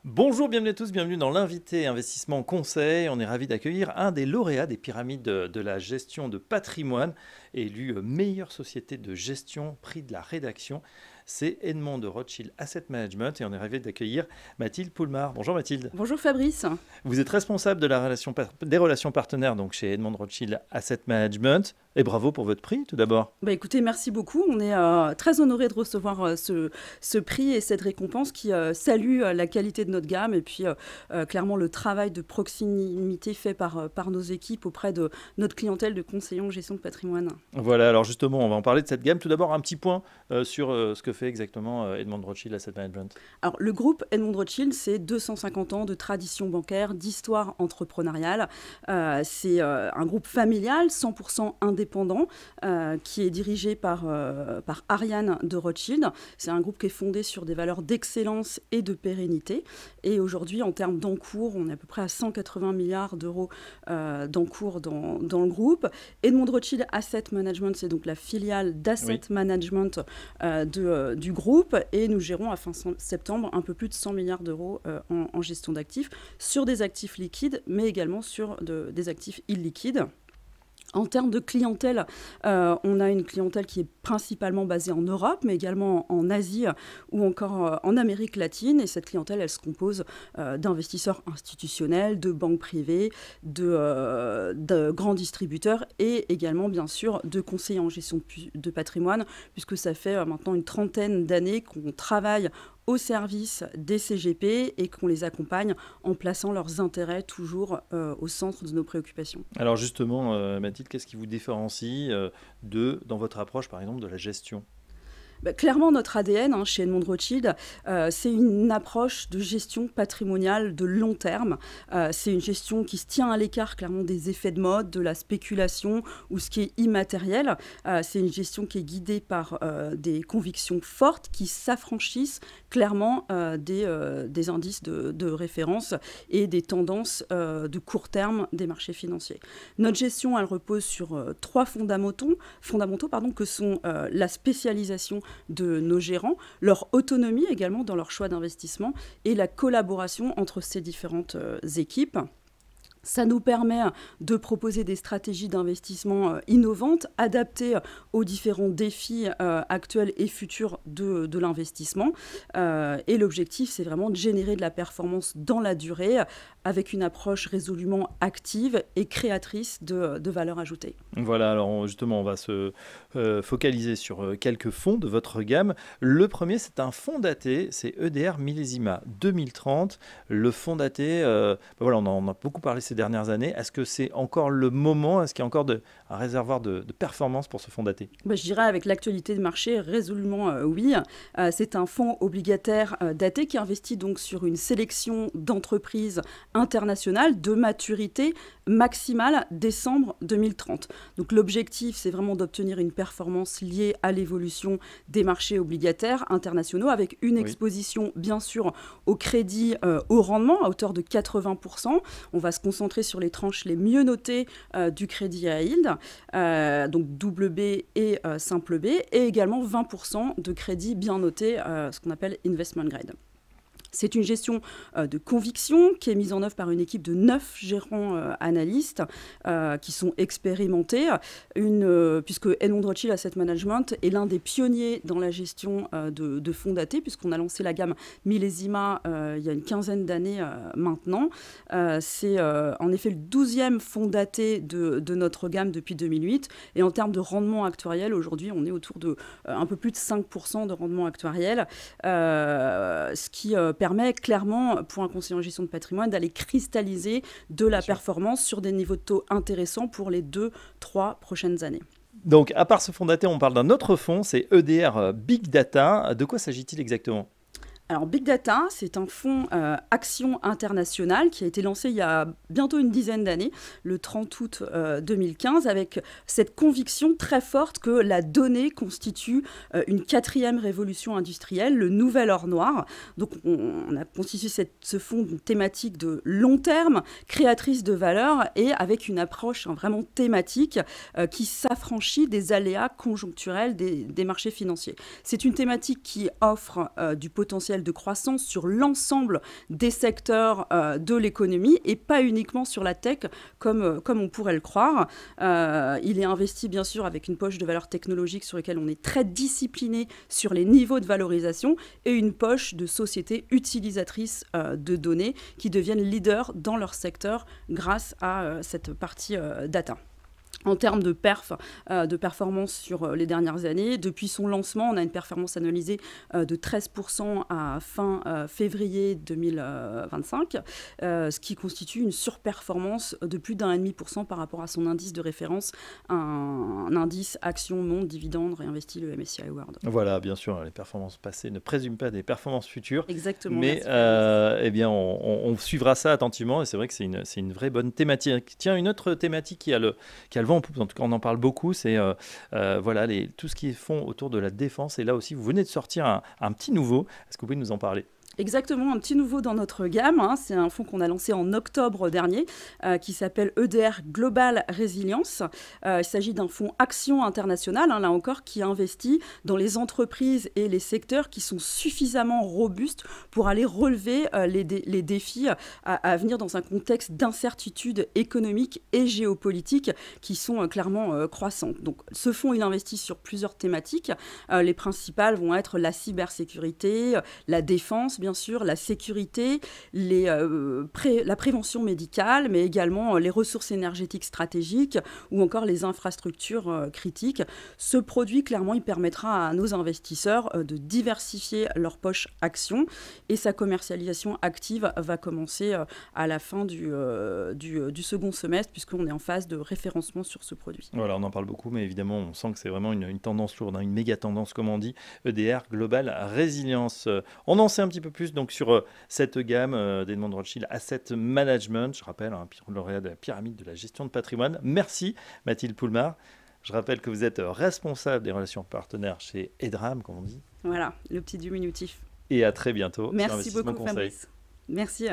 Bonjour, bienvenue à tous, bienvenue dans l'invité investissement conseil. On est ravi d'accueillir un des lauréats des pyramides de la gestion de patrimoine, élu meilleure société de gestion, prix de la rédaction. C'est Edmond de Rothschild Asset Management et on est ravi d'accueillir Mathilde Poulmar. Bonjour Mathilde. Bonjour Fabrice. Vous êtes responsable de la des relations partenaires donc chez Edmond de Rothschild Asset Management et bravo pour votre prix tout d'abord. Écoutez, merci beaucoup. On est très honorés de recevoir ce prix et cette récompense qui salue la qualité de notre gamme et puis clairement le travail de proximité fait par nos équipes auprès de notre clientèle de conseillers en gestion de patrimoine. Voilà, alors justement, on va en parler de cette gamme. Tout d'abord, un petit point sur ce que fait exactement Edmond de Rothschild Asset Management. Alors, le groupe Edmond de Rothschild, c'est 250 ans de tradition bancaire, d'histoire entrepreneuriale. C'est un groupe familial, 100% indépendant, qui est dirigé par Ariane de Rothschild. C'est un groupe qui est fondé sur des valeurs d'excellence et de pérennité. Et aujourd'hui, en termes d'encours, on est à peu près à 180 milliards d'euros d'encours dans le groupe. Edmond de Rothschild Asset Management, c'est donc la filiale d'Asset Management du groupe. Et nous gérons à fin septembre un peu plus de 100 milliards d'euros en gestion d'actifs sur des actifs liquides, mais également sur des actifs illiquides. En termes de clientèle, on a une clientèle qui est principalement basée en Europe, mais également en Asie ou encore en Amérique latine. Et cette clientèle, elle se compose d'investisseurs institutionnels, de banques privées, de grands distributeurs et également, bien sûr, de conseillers en gestion de patrimoine, puisque ça fait maintenant une trentaine d'années qu'on travaille au service des CGP et qu'on les accompagne en plaçant leurs intérêts toujours au centre de nos préoccupations. Alors justement, Mathilde, qu'est-ce qui vous différencie dans votre approche, par exemple, de la gestion ? Clairement, notre ADN chez Edmond de Rothschild, c'est une approche de gestion patrimoniale de long terme. C'est une gestion qui se tient à l'écart clairement des effets de mode, de la spéculation ou ce qui est immatériel. C'est une gestion qui est guidée par des convictions fortes qui s'affranchissent clairement des indices de référence et des tendances de court terme des marchés financiers. Notre gestion, elle repose sur trois fondamentaux que sont la spécialisation de nos gérants, leur autonomie également dans leur choix d'investissement et la collaboration entre ces différentes équipes. Ça nous permet de proposer des stratégies d'investissement innovantes, adaptées aux différents défis actuels et futurs de l'investissement. Et l'objectif, c'est vraiment de générer de la performance dans la durée avec une approche résolument active et créatrice de valeur ajoutée. Voilà, alors justement, on va se focaliser sur quelques fonds de votre gamme. Le premier, c'est un fonds daté, c'est EDR Millésima 2030. Le fonds daté, voilà, on en a beaucoup parlé ces dernières années. Est-ce que c'est encore le moment? Est-ce qu'il y a encore un réservoir de performance pour ce fonds daté? Je dirais avec l'actualité de marché, résolument oui. C'est un fonds obligataire daté qui investit donc sur une sélection d'entreprises internationales de maturité maximale décembre 2030. Donc l'objectif, c'est vraiment d'obtenir une performance liée à l'évolution des marchés obligataires internationaux avec une exposition bien sûr au crédit au rendement à hauteur de 80%. On va se concentrer sur les tranches les mieux notées du crédit à yield, donc double B et simple B, et également 20% de crédit bien noté, ce qu'on appelle investment grade. C'est une gestion de conviction qui est mise en œuvre par une équipe de 9 gérants analystes qui sont expérimentés, puisque Edmond de Rothschild Asset Management est l'un des pionniers dans la gestion de fonds datés, puisqu'on a lancé la gamme Millésima il y a une quinzaine d'années maintenant. C'est en effet le 12e fonds daté de notre gamme depuis 2008. Et en termes de rendement actuariel, aujourd'hui, on est autour de un peu plus de 5% de rendement actuariel, ce qui permet clairement, pour un conseiller en gestion de patrimoine, d'aller cristalliser de la performance sur des niveaux de taux intéressants pour les 2-3 prochaines années. Donc, à part ce fonds daté, on parle d'un autre fonds, c'est EDR Big Data. De quoi s'agit-il exactement ? Alors, Big Data, c'est un fonds Action Internationale qui a été lancé il y a bientôt une dizaine d'années, le 30 août 2015, avec cette conviction très forte que la donnée constitue une quatrième révolution industrielle, le nouvel or noir. Donc, on a constitué ce fonds d'une thématique de long terme, créatrice de valeur et avec une approche vraiment thématique qui s'affranchit des aléas conjoncturels des marchés financiers. C'est une thématique qui offre du potentiel modèle de croissance sur l'ensemble des secteurs de l'économie et pas uniquement sur la tech comme on pourrait le croire. Il est investi bien sûr avec une poche de valeur technologique sur laquelle on est très discipliné sur les niveaux de valorisation et une poche de sociétés utilisatrices de données qui deviennent leaders dans leur secteur grâce à cette partie data. En termes de performance sur les dernières années, depuis son lancement, on a une performance analysée de 13% à fin février 2025, ce qui constitue une surperformance de plus d'1,5% par rapport à son indice de référence, un indice action, monde, dividende, réinvesti, le MSCI World. Voilà, bien sûr, les performances passées ne présument pas des performances futures. Exactement. Mais eh bien, on suivra ça attentivement et c'est vrai que c'est une vraie bonne thématique. Tiens, une autre thématique qui a le vent en poupe, en tout cas on en parle beaucoup, c'est voilà, tout ce qui est fonds autour de la défense. Et là aussi, vous venez de sortir un petit nouveau. Est-ce que vous pouvez nous en parler ? Exactement, un petit nouveau dans notre gamme. C'est un fonds qu'on a lancé en octobre dernier qui s'appelle EDR Global Resilience. Il s'agit d'un fonds action international, là encore, qui investit dans les entreprises et les secteurs qui sont suffisamment robustes pour aller relever les défis à venir dans un contexte d'incertitude économique et géopolitique qui sont clairement croissantes. Donc, ce fonds, il investit sur plusieurs thématiques. Les principales vont être la cybersécurité, la défense, bien sûr, la sécurité, la prévention médicale, mais également les ressources énergétiques stratégiques ou encore les infrastructures critiques. Ce produit, clairement, il permettra à nos investisseurs de diversifier leur poche action et sa commercialisation active va commencer à la fin du second semestre puisqu'on est en phase de référencement sur ce produit. Voilà, on en parle beaucoup, mais évidemment, on sent que c'est vraiment une tendance lourde, une méga tendance, comme on dit, EDR Global Resilience. On en sait un petit peu plus donc sur cette gamme d'Edmond de Rothschild Asset Management. Je rappelle, lauréat de la pyramide de la gestion de patrimoine. Merci Mathilde Poulmard. Je rappelle que vous êtes responsable des relations partenaires chez EDRAM, comme on dit. Voilà, le petit diminutif. Et à très bientôt. Merci beaucoup, Fabrice. Merci.